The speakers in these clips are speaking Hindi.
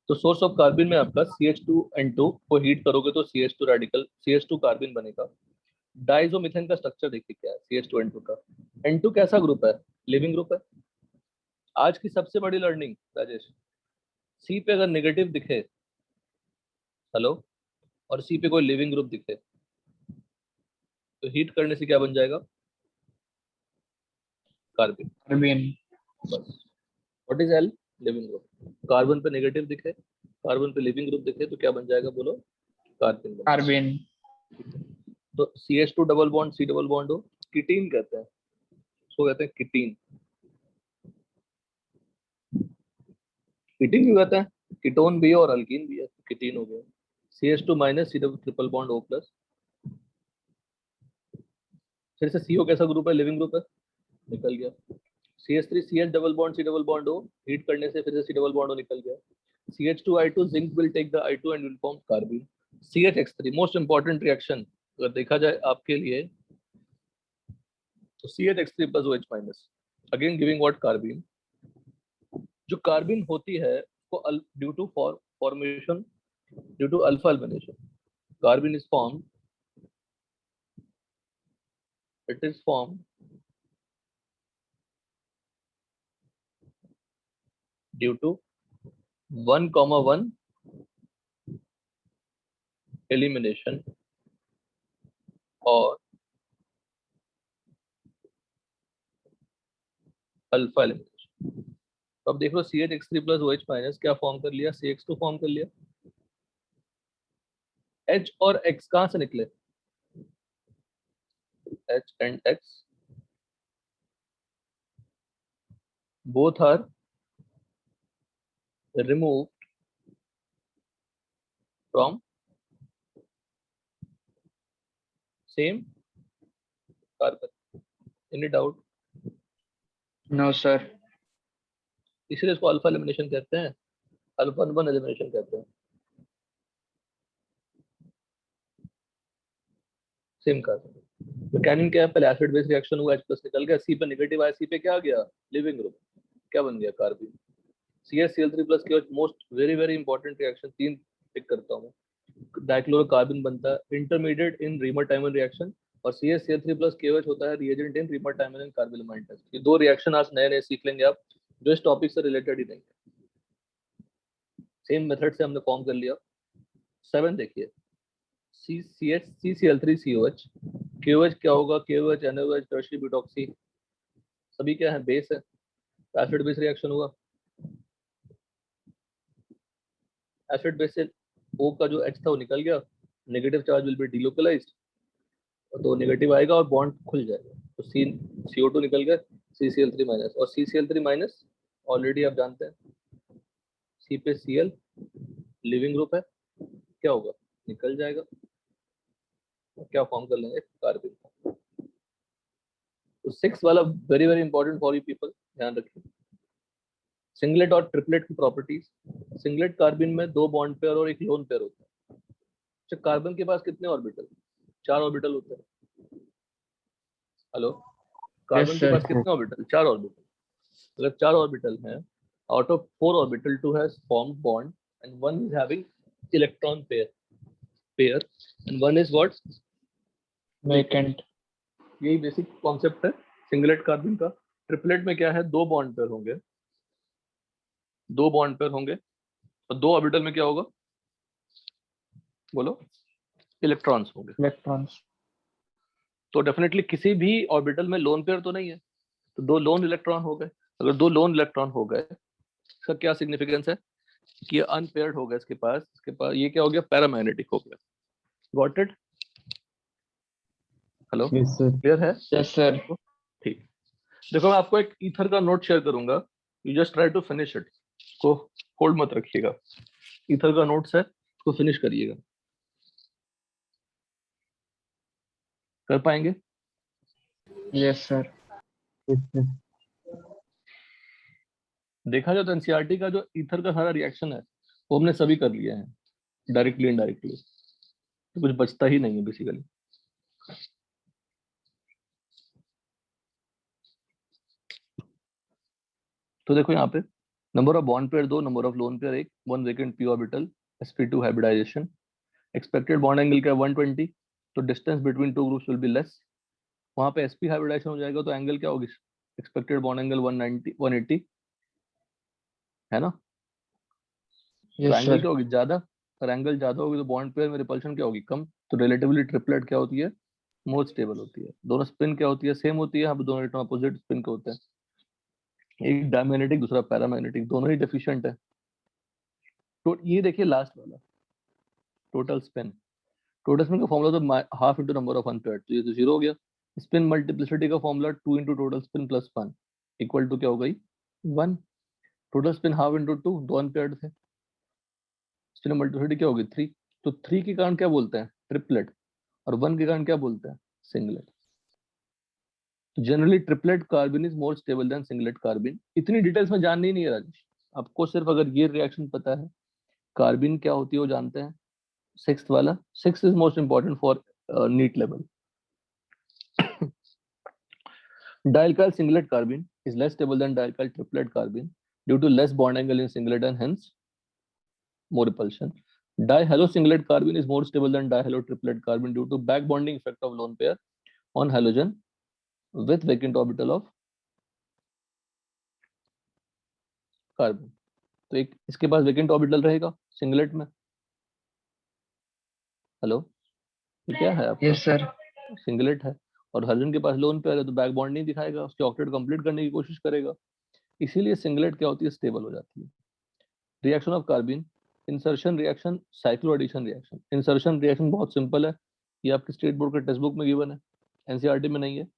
तो सोर्स ऑफ कार्बिन में आपका CH2N2 को हीट करोगे तो CH2 रेडिकल CH2 कार्बिन बनेगा। डाइजोमिथेन का स्ट्रक्चर देखिए क्या है CH2N2 का। N2 कैसा ग्रुप है? लिविंग ग्रुप है। आज की सबसे बड़ी लर्निंग राजेश, सी पे अगर नेगेटिव दिखे, हेलो, और सी पे कोई लिविंग ग्रुप दिखे तो हीट करने से क्या बन जाएगा? कार्बन। कार्बन। बस। What is L? Leaving group. Carbon पे नेगेटिव दिखे, कार्बन पे लिविंग ग्रुप दिखे तो क्या बन जाएगा बोलो? कार्बन बन जाएगा। कार्बन। तो CH2 double bond C double bond हो, कीटीन कहते हैं, उसको कहते हैं कीटीन। कीटीन क्यों कहते हैं? कीटोन भी है और अल्कीन भी है, कीटीन हो गया। CH2 minus C double triple bond O plus. फिर से CO कैसा ग्रुप है? लिविंग ग्रुप है, निकल गया। CH3 CH double bond C double bond O, heat करने से फिर से C डबल बॉन्ड O निकल गया। CH2I2 zinc will take the I2 and will form carbon. CH3 most important reaction अगर देखा जाए आपके लिए, तो CH3 plus OH minus, again giving what? Carbon. जो कार्बन होती है वो due to formation, due to alpha elimination, carbon is form, it is form due to 1,1 elimination और अल्फा एलिमिनेशन। तो अब देख लो CH3 प्लस OH माइनस क्या फॉर्म कर लिया? CH2 फॉर्म कर लिया। H और X कहां से निकले? H and X both are removed from same carbon. Any doubt? No sir. इसलिए इसको अल्फा एलिमिनेशन कहते हैं, अल्फा 1 एलिमिनेशन कहते हैं। Same carbon. तो कैनिंग क्या है? पहले एसिड बेस रिएक्शन हुआ, H प्लस निकल गया, C पे नेगेटिव आया, C पे क्या आ गया? Leaving group. क्या बन गया? Carbon. CH3 plus KOH most very very important reaction, 3 pick करता हूँ। डाइक्लोरोकार्बन बनता है intermediate in Reimer Tiemann reaction, और CH3 प्लस KOH होता है reagent in Reimer Tiemann and carbonyl test. ये दो रिएक्शन आज नए नए सीख लेंगे आप, जो इस टॉपिक से रिलेटेड ही नहीं है। सेम मेथड से हमने फॉर्म कर लिया। 7 देखिए, CCl3COH, KOH क्या होगा? KOH NaOH टर्शियरी ब्यूटॉक्सी, सभी क्या है? बेस है, एसिड बेस रिएक्शन हुआ। एसिड बेस से O का जो H था वो निकल गया, negative charge will be delocalised, तो नेगेटिव आएगा और बॉन्ड खुल जाएगा, तो CO2 निकल गया, CCl3 माइनस, और CCl3 माइनस ऑलरेडी आप जानते हैं C पे Cl लिविंग ग्रुप है, क्या होगा? निकल जाएगा, क्या फॉर्म कर लेंगे? कार्बन। तो 6 वाला very very important for you people, ध्यान रखिए। सिंगलेट और ट्रिपलेट की प्रॉपर्टीज। सिंगलेट कार्बन में 2 बॉन्ड पेयर और एक लोन पेयर होता है। अच्छा, कार्बन के पास कितने ऑर्बिटल? 4 ऑर्बिटल होते हैं। हेलो, कार्बन यस के सर। पास कितने ऑर्बिटल? 4 ऑर्बिटल। अगर 4 ऑर्बिटल हैं, out of 4 orbital 2 has formed bond and one is having electron pair and one is what? Vacant. यही बेसिक कॉन्सेप्ट है सिंगलेट कार्बन का। ट्रिपलेट में क्या है? 2 बॉन्ड पेयर होंगे, 2 बॉन्ड पेयर होंगे, और 2 ऑर्बिटल में क्या होगा बोलो? इलेक्ट्रॉन्स होंगे। इलेक्ट्रॉन्स। तो डेफिनेटली किसी भी ऑर्बिटल में लोन पेयर तो नहीं है, तो 2 लोन इलेक्ट्रॉन हो गए। अगर 2 लोन इलेक्ट्रॉन हो गए, इसका क्या सिग्निफिकेंस है कि ये अनपेयर्ड हो गया, इसके पास ये क्या हो गया? पैरामैग्नेटिक हो गया। Got it? Hello, yes sir. Clear है? Yes sir. ठीक। देखो मैं आपको एक ईथर का नोट शेयर करूंगा, you just try to finish it, को होल्ड मत रखिएगा। ईथर का नोट्स है, उसको फिनिश करिएगा। कर पाएंगे? Yes sir. देखा जाए तो एनसीईआरटी का जो ईथर का सारा रिएक्शन है वो हमने सभी कर लिए हैं, डायरेक्टली इनडायरेक्टली, तो कुछ बचता ही नहीं है बेसिकली। तो देखो यहाँ पे number of bond pair 2, number of lone pair 1, 1 vacant p orbital, sp2 hybridization, expected bond angle क्या 120, तो distance between two groups will be less, वहां पे sp हाइब्रिडाइजेशन हो जाएगा तो एंगल क्या होगी, एक्सपेक्टेड बॉन्ड एंगल 190 180 है ना। तो यस एंगल सर। क्या होगी ज्यादा, अगर एंगल ज्यादा होगी तो बॉन्ड पेयर में रिपल्शन क्या होगी कम, तो रिलेटिवली ट्रिपलेट क्या होती है, मोर स्टेबल होती है। दोनों स्पिन क्या होती है, सेम होती है, यहाँ पे दोनों इलेक्ट्रॉन अपोजिट स्पिन के होते हैं, एक डायमैग्नेटिक दूसरा पैरामैग्नेटिक, दोनों ही डेफिशिएंट है। तो ये देखिए लास्ट वाला टोटल स्पिन, टोटल स्पिन का फॉर्मूला तो half into number of unpaired, तो ये तो जीरो हो गया। स्पिन मल्टीप्लिसिटी का formula 2 into total spin plus 1 equal to क्या हो गई 1। टोटल स्पिन हाफ इंटू 2, दो अनपेयर्ड थे, स्पिन मल्टीप्लिसिटी क्या होगी 3, तो 3 के कारण क्या बोलते हैं ट्रिपलेट, और 1 के कारण क्या बोलते हैं singlet. Generally triplet carbene is more stable than singlet carbene. इतनी डिटेल्स में जाननी नहीं है राजेश, आपको सिर्फ अगर ये रिएक्शन पता है, कार्बिन क्या होती है वो जानते हैं, सिक्स्थ वाला, six is most important for NEET level. Dialkyl singlet carbene is less stable than dialkyl triplet carbene due to less bond angle in singlet and hence more repulsion. Dihalo singlet carbene is more stable than dihalo triplet carbene due to back bonding effect of lone pair on halogen with vacant orbital of carbon. तो एक इसके पास vacant orbital रहेगा सिंगलेट में। हेलो, ये क्या है आपका, यस सर। सिंगलेट है, और हाइड्रोजन के पास लोन पेयर है तो बैक बॉन्ड नहीं दिखाएगा, उसके ऑक्टेट कंप्लीट करने की कोशिश करेगा, इसीलिए सिंगलेट क्या होती है स्टेबल हो जाती है। Reaction of carbene, insertion reaction, cycloaddition reaction. Insertion reaction बहुत सिंपल है, ये आपके स्टेट बोर्ड के टेक्स्ट बुक में गिवन है, एनसीईआरटी में नहीं है।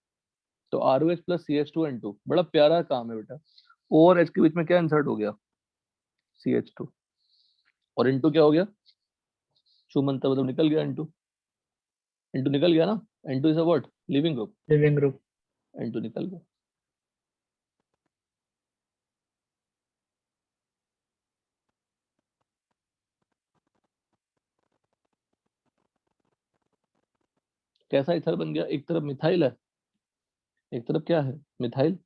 तो ROH प्लस CH2N2, बड़ा प्यारा काम है बेटा, O और H के बीच में क्या इंसर्ट हो गया CH2, और N2 क्या हो गया चुमंता, मतलब निकल गया N2, N2 निकल गया ना, N2 is a what leaving group, leaving group. N2 निकल गया। कैसा इथर बन गया, एक तरफ मिथाइल है, एक तरफ क्या है मिथाइल,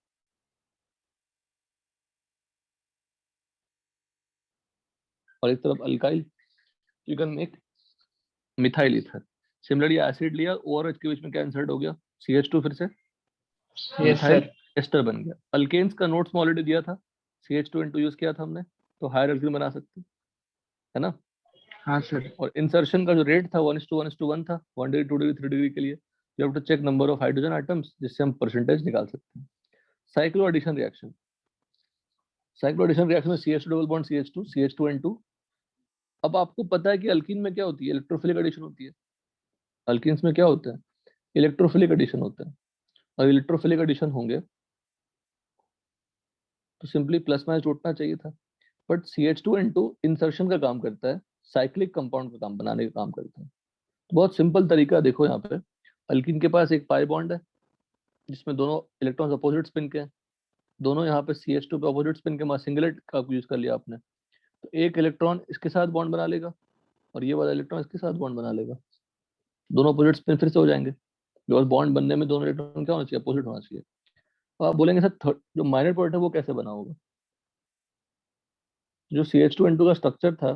और एक तरफ alkyl, you can make methyl ether. Similarly acid लिया, O और H के बीच में क्या इंसर्ट हो गया CH2, फिर से यस मिथाइल सर। एस्टर बन गया। अल्केन्स का नोट्स में ऑलरेडी दिया था, CH2N2 यूज किया था हमने, तो हायर अल्कीन बना सकते हैं, है ना। हाँ सर। और इंसर्शन का जो रेट था 1:1:1 था, 1 डिग्री 2 डिग्री 3 डिग्री के लिए, you have to check number of hydrogen atoms, जिससे हम परसेंटेज निकाल सकते हैं। Cycloaddition reaction, cycloaddition reaction में CH2 double bond CH2 CH2N2। अब आपको पता है कि अल्कीन में क्या होती है, इलेक्ट्रोफिलिक एडिशन होती है, अल्कीन्स में क्या होता है इलेक्ट्रोफिलिक एडिशन होता है, और इलेक्ट्रोफिलिक एडिशन होंगे तो सिंपली प्लस माइनस जोड़ना चाहिए था, बट CH2N2 इंसर्शन का काम करता है, साइक्लिक कंपाउंड का काम बनाने का काम करता है। तो बहुत सिंपल तरीका देखो, यहाँ पे अल्कीन के पास एक पाई बॉन्ड है जिसमें दोनों इलेक्ट्रॉन्स अपोजिट स्पिन के हैं, दोनों यहाँ पे CH2 पे अपोजिट स्पिन के, सिंगलेट का यूज कर लिया आपने, तो एक इलेक्ट्रॉन इसके साथ बॉन्ड बना लेगा और ये वाला इलेक्ट्रॉन इसके साथ बॉन्ड बना लेगा, दोनों अपोजिट स्पिन फिर से हो जाएंगे, बिकॉज बॉन्ड बनने में दोनों इलेक्ट्रॉन क्या होना चाहिए अपोजिट होना चाहिए। तो आप बोलेंगे सर जो माइनर प्रोडक्ट है वो कैसे बना होगा, जो CH2N2 का स्ट्रक्चर था,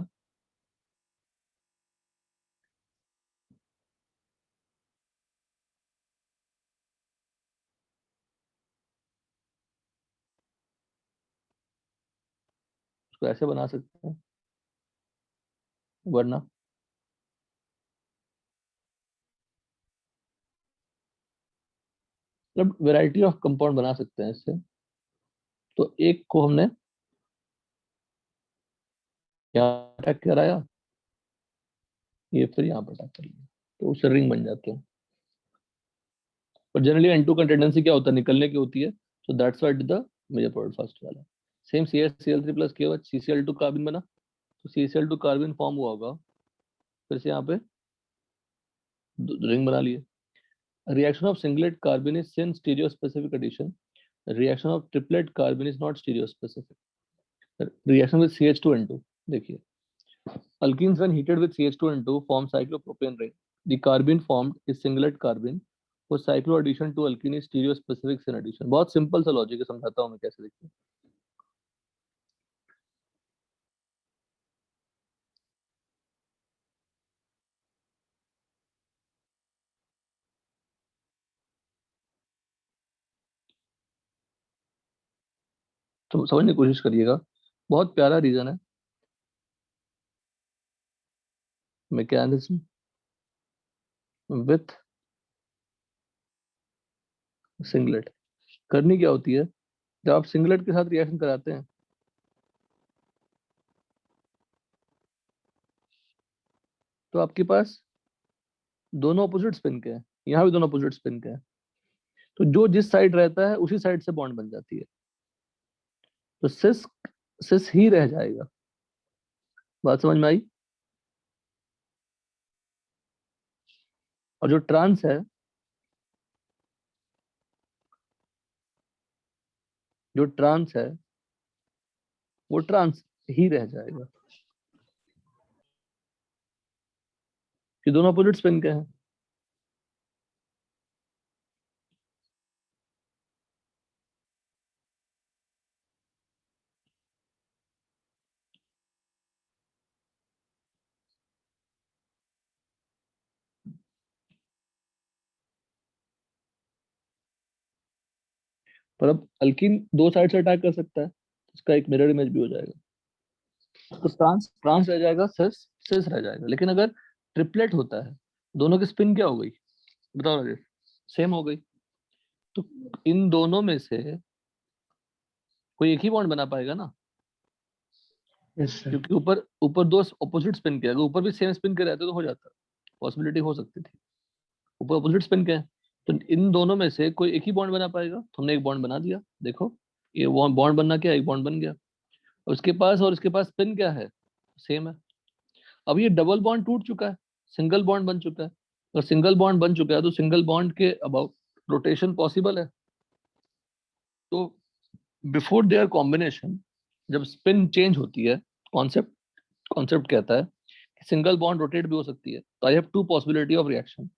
उसको ऐसे बना सकते हैं, वरना मतलब वेराइटी ऑफ कंपाउंड बना सकते हैं इससे। तो एक को हमने यहाँ अटैक कराया, ये फिर यहाँ पर अटैक कर लिया, तो उससे रिंग बन जाते हैं। पर जनरली N2 का टेंडेंसी क्या होता है निकलने की होती है, so that's why the major product first वाला। Same CH Cl3 plus KOH CCl2 carbon बना, तो CCl2 कार्बन फॉर्म हुआ होगा, फिर से यहाँ पे रिंग बना लिए। Reaction of singlet carbon is syn stereospecific addition, reaction of triplet carbon is not stereospecific. Reaction with CH2N2 देखिए, alkenes when heated with CH2N2 form cyclopropane ring, the carbene formed is singlet carbene, for cyclo addition to alkene is stereospecific syn addition। बहुत सिंपल सा लॉजिक है, समझाता हूँ मैं कैसे, देखिए तो समझने की कोशिश करिएगा, बहुत प्यारा रीजन है। मैकेनिज्म विथ सिंगलेट करनी क्या होती है? जब आप सिंगलेट के साथ रिएक्शन कराते हैं तो आपके पास दोनों अपोजिट स्पिन के हैं, यहाँ भी दोनों अपोजिट स्पिन के हैं, तो जो जिस साइड रहता है उसी साइड से बॉन्ड बन जाती है, तो सिस सिस ही रह जाएगा। बात समझ में आई? और जो ट्रांस है, जो ट्रांस है वो ट्रांस ही रह जाएगा, ये दोनों अपोजिट स्पिन के हैं। पर अब अल्कीन दो साइड से अटैक कर सकता है, इसका एक मिरर इमेज भी हो जाएगा, तो ट्रांस ट्रांस रह जाएगा, सिस सिस रह जाएगा। लेकिन अगर ट्रिपलेट होता है, दोनों की स्पिन क्या हो गई बताओ राजेश? सेम हो गई। तो इन दोनों में से कोई एक ही बॉन्ड बना पाएगा ना, यस सर। क्योंकि ऊपर ऊपर दो अपोजिट स्पिन के, अगर ऊपर भी सेम स्पिन के रहते तो हो जाता, पॉसिबिलिटी हो सकती थी। ऊपर अपोजिट स्पिन के हैं, तो इन दोनों में से कोई एक ही बॉन्ड बना पाएगा, तो हमने एक बॉन्ड बना दिया। देखो ये बॉन्ड बनना क्या है, एक बॉन्ड बन गया। उसके पास और इसके पास स्पिन क्या है, सेम है। अब ये डबल बॉन्ड टूट चुका है, सिंगल बॉन्ड बन चुका है। अगर सिंगल बॉन्ड बन चुका है तो सिंगल बॉन्ड के अबाउट रोटेशन पॉसिबल है। तो बिफोर देयर कॉम्बिनेशन, जब स्पिन चेंज होती है, कॉन्सेप्ट कॉन्सेप्ट कहता है कि सिंगल बॉन्ड रोटेट भी हो सकती है। तो I have to possibility of reaction.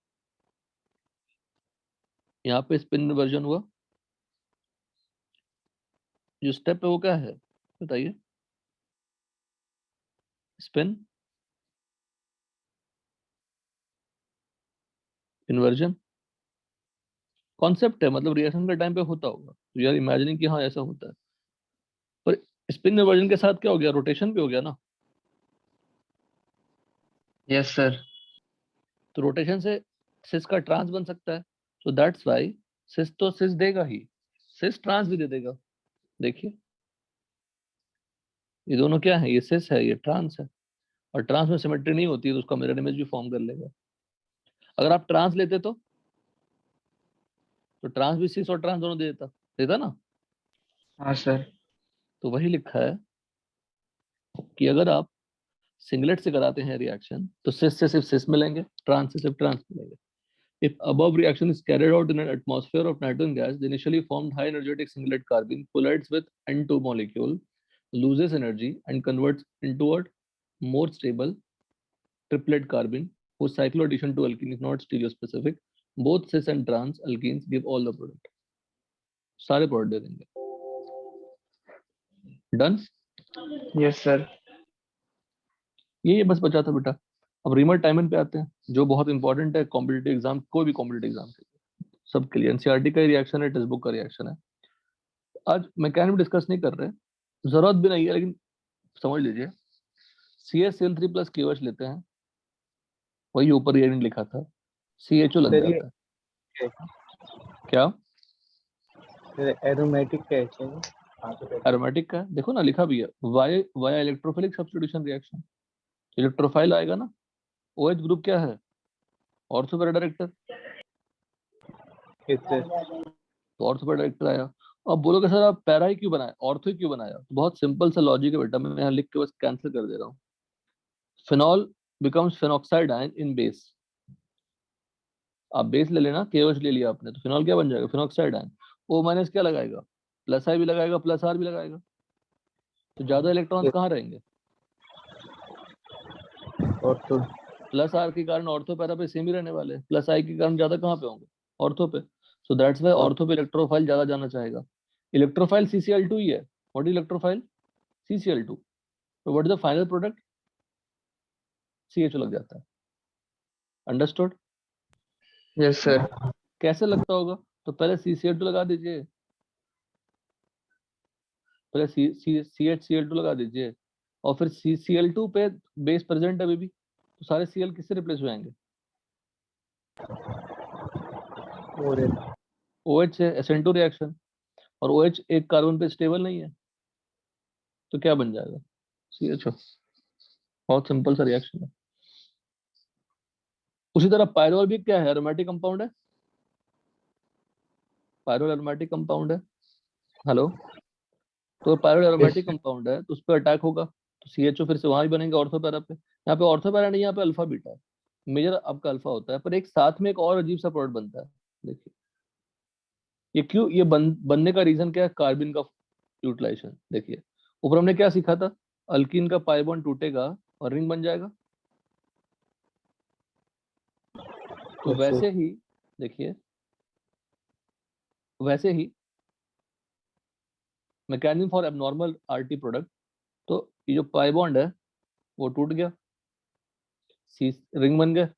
यहाँ पे स्पिन वर्जन हुआ, जो स्टेप है वो क्या है बताइए? स्पिन इन्वर्जन कॉन्सेप्ट है, मतलब रिएक्शन के टाइम पे होता होगा, तो यार इमेजिनिंग कि हाँ ऐसा होता है। पर स्पिन इन्वर्जन के साथ क्या हो गया, रोटेशन भी हो गया ना। Yes sir. तो रोटेशन से सिस का ट्रांस बन सकता है, तो दैट्स वाई सिस तो सिस देगा ही, सिस ट्रांस भी दे देगा। देखिए ये दोनों क्या है, ये सिस है, ये ट्रांस है। और ट्रांस में सिमेट्री नहीं होती है, तो उसका मिरर इमेज भी फॉर्म कर लेगा। अगर आप ट्रांस लेते तो ट्रांस भी सिस और ट्रांस दोनों दे देता, देता ना। हाँ सर। तो वही लिखा है कि अगर आप सिंगलेट से कराते हैं रिएक्शन, तो सिस से सिर्फ सिस मिलेंगे, ट्रांस से सिर्फ ट्रांस मिलेंगे। If above reaction is carried out in an atmosphere of nitrogen gas, the initially formed high energetic singlet carbene collides with N2 molecule, loses energy, and converts into a more stable triplet carbene, whose cycloaddition to alkene is not stereospecific. Both cis and trans alkenes give all the product. सारे प्रोडक्ट दे देंगे। डन। Yes sir. ये बस बचा था बेटा। अब रीमर टाइमन पे आते हैं, जो बहुत इंपॉर्टेंट है कॉम्पिटेटिव एग्जाम, कोई भी कॉम्पिटेटिव एग्जाम के लिए, सबके लिए। एनसीईआरटी का रिएक्शन है, टेक्स्ट बुक का रिएक्शन है। आज मैकेनिज्म डिस्कस नहीं कर रहे, जरूरत भी नहीं है, लेकिन समझ लीजिए। CaCl3 प्लस KOH लेते हैं, वही ऊपर रिएक्टेंट लिखा था, CHO लग जाता है। क्या एरोमेटिक क्या है? एरोमेटिक का देखो ना, लिखा भी है, via electrophilic substitution reaction. Electrophile आएगा ना, OH ग्रुप क्या है, ऑर्थो पैरा डायरेक्टर, तो ऑर्थो पैरा डायरेक्टर आया। अब बोलोगे सर आप पैरा ही क्यों बनाया, ऑर्थो ही क्यों बनाया? तो बहुत सिंपल सा लॉजिक है बेटा, मैं यहाँ लिख के बस कैंसिल कर दे रहा हूँ। फिनॉल बिकम्स फेनॉक्साइड आयन इन बेस। आप बेस ले लेना, KOH ले लिया आपने, तो फिनॉल क्या बन जाएगा, फेनॉक्साइड आयन। O माइनस क्या लगाएगा, प्लस I भी लगाएगा, प्लस R भी लगाएगा। तो ज्यादा इलेक्ट्रॉन्स कहाँ रहेंगे, ऑर्थो। प्लस R के कारण ऑर्थो पैरा पे सेम ही रहने वाले, प्लस I के कारण ज्यादा कहाँ पे होंगे, ऑर्थो पे। सो दैट्स वाई ऑर्थो पे इलेक्ट्रोफाइल ज्यादा जाना चाहेगा। इलेक्ट्रोफाइल CCl2 ही है। What is electrophile, CCl2। तो what is the final product, CHO लग जाता है। अंडरस्टूड? Yes sir. कैसे लगता होगा, तो पहले CCl2 लगा दीजिए, पहले CHCl2 लगा दीजिए और फिर CCl2 पे बेस प्रेजेंट है अभी भी, तो सारे Cl किससे रिप्लेस हो जाएंगे? और एक OH से SN2 रिएक्शन, और OH एक कार्बन पे स्टेबल नहीं है, तो क्या बन जाएगा? CHO। बहुत सिंपल सा रिएक्शन है। उसी तरह पायरोल भी क्या है? एरोमेटिक कंपाउंड है। पायरोल एरोमेटिक कंपाउंड है। हेलो, तो पायरोल एरोमेटिक कंपाउंड है तो उस पर अटैक होगा, तो CHO फिर से वहां भी बनेगा ऑर्थो पैरा पे। यहाँ पे ऑर्थो पैरा नहीं, यहाँ पे अल्फा बीटा है। मेजर आपका अल्फा होता है, पर एक साथ में एक और अजीब सा प्रोडक्ट बनता है। देखिए ये क्यों, ये बनने का रीजन क्या है? कार्बिन का यूटिलाइजेशन। देखिए ऊपर हमने क्या सीखा था? अल्कीन का पाई बॉन्ड टूटेगा और रिंग बन जाएगा। तो Yes, sir. वैसे ही देखिए, वैसे ही mechanism for abnormal RT product, तो ये जो पाई बॉन्ड है वो टूट गया, सी रिंग बन गया,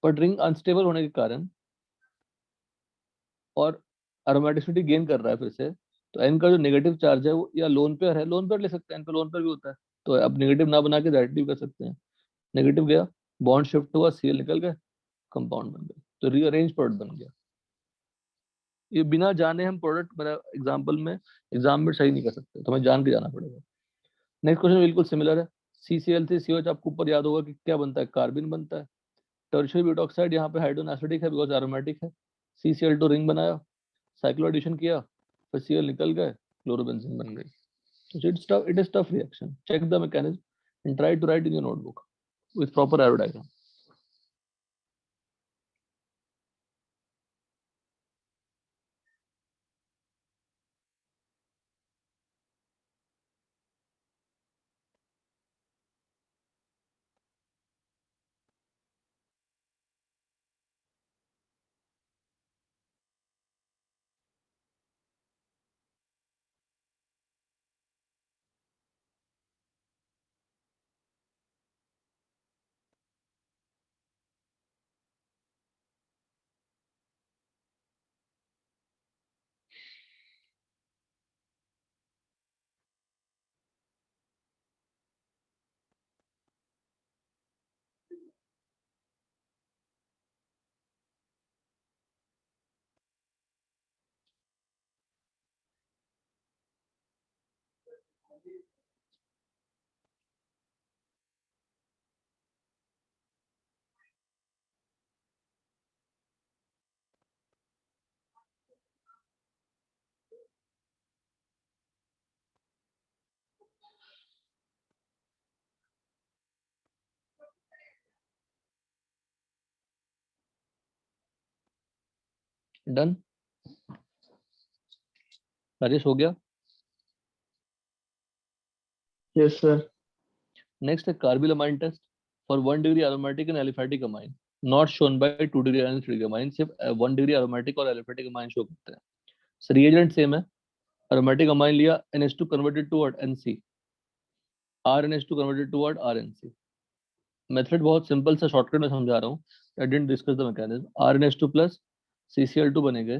बट रिंग अनस्टेबल होने के कारण और एरोमेटिसिटी गेन कर रहा है फिर से, तो एन का जो नेगेटिव चार्ज है वो या लोन पेयर है, लोन पेयर ले सकते हैं, एन पे लोन पेयर भी होता है, तो अब नेगेटिव ना बना के डायरेक्टली कर सकते हैं। नेगेटिव गया, बॉन्ड शिफ्ट हुआ, Cl निकल गए, कंपाउंड बन गया, तो रीअरेंज प्रोडक्ट बन गया। ये बिना जाने हम प्रोडक्ट, मेरा एग्जाम्पल में एग्जाम में सही नहीं कर सकते, तो हमें जान के जाना पड़ेगा। नेक्स्ट क्वेश्चन बिल्कुल सिमिलर है। CCl3COH आपको ऊपर याद होगा कि क्या बनता है? कार्बिन बनता है। टर्शियरी ब्यूटॉक्साइड यहाँ पे हाइड्रोजन एसिडिक है बिकॉज एरोमेटिक है। CCl2 रिंग बनाया, साइक्लो एडिशन किया, फिर Cl निकल गए, क्लोरोबेंजीन बन गई। So it is tough reaction. Check the mechanism and try to write in your notebook with proper arrow diagram. Done. Rajesh हो गया? Yes, sir. Next है carbylamine test for 1 degree aromatic and aliphatic amine, not shown by 2 degree and 3 degree amine. सिर्फ 1 डिग्री एरोमेटिक और एलिफेटिक अमाइन शो करते हैं। रिएजेंट सेम है। एरोमेटिक अमाइन लिया, NH2 converted toward NC, RNH2 converted toward RNC। Method बहुत सिंपल सा, शॉर्टकट में समझा रहा हूँ। I didn't discuss the mechanism. RNH2 plus CCl2 बनेंगे,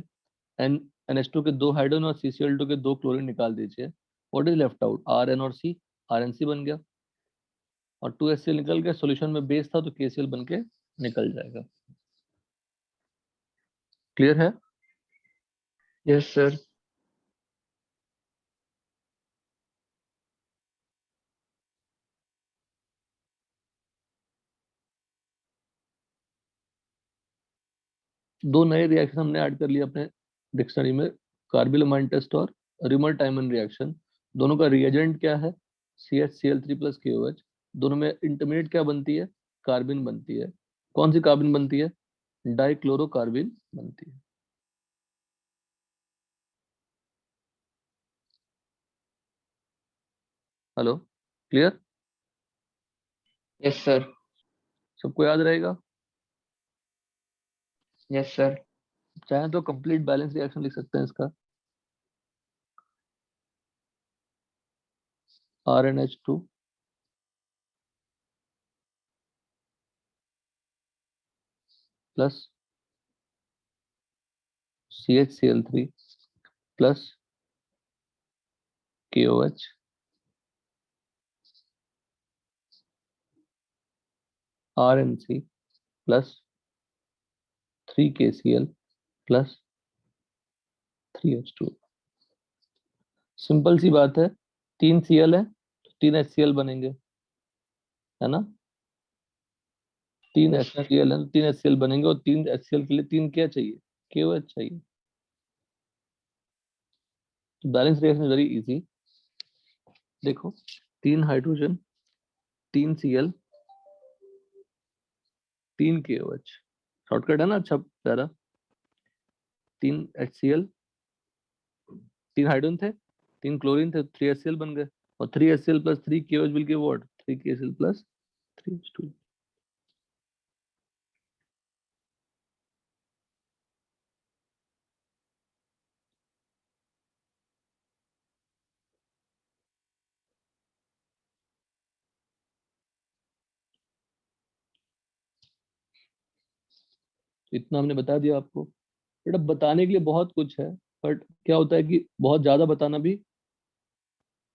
एन NH2 के 2 हाइड्रोजन और CCl2 के 2 क्लोरीन निकाल दीजिए। What is left out? RN और C, RNC बन गया, और 2HCl निकल गया। सॉल्यूशन में बेस था तो KCl बन के निकल जाएगा। क्लियर है? Yes, sir. दो नए रिएक्शन हमने ऐड कर लिए अपने डिक्शनरी में, कार्बिलमाइन टेस्ट और रिमल टाइमन रिएक्शन। दोनों का रिएजेंट क्या है? CHCl3 plus KOH। दोनों में इंटरमीडिएट क्या बनती है? कार्बिन बनती है। कौन सी कार्बिन बनती है? डाइक्लोरोकार्बिन बनती है। Hello, clear? Yes, sir. सबको याद रहेगा? Yes, sir. चाहे तो कंप्लीट बैलेंस रिएक्शन लिख सकते हैं इसका। RNH2 plus CHCl3 plus KOH RNC plus 3KCl plus 3H2। Simple सी बात है, 3 Cl है, 3 HCl बनेंगे, है ना? 3 Yes, sir. HCl है, 3 HCl बनेंगे, और 3 HCl के लिए 3 क्या चाहिए? KOH चाहिए। तो बैलेंस रिएक्शन वेरी इजी। देखो, 3 हाइड्रोजन, 3 Cl, 3 KOH, शॉर्टकट है ना? अच्छा प्यारा। 3 HCl, 3 हाइड्रोजन थे, 3 क्लोरीन थे, 3 HCl बन गए, और 3 HCl plus 3 KOH will give what? 3 KCl plus 3H2। इतना हमने बता दिया आपको। बट अब बताने के लिए बहुत कुछ है, बट क्या होता है कि बहुत ज्यादा बताना भी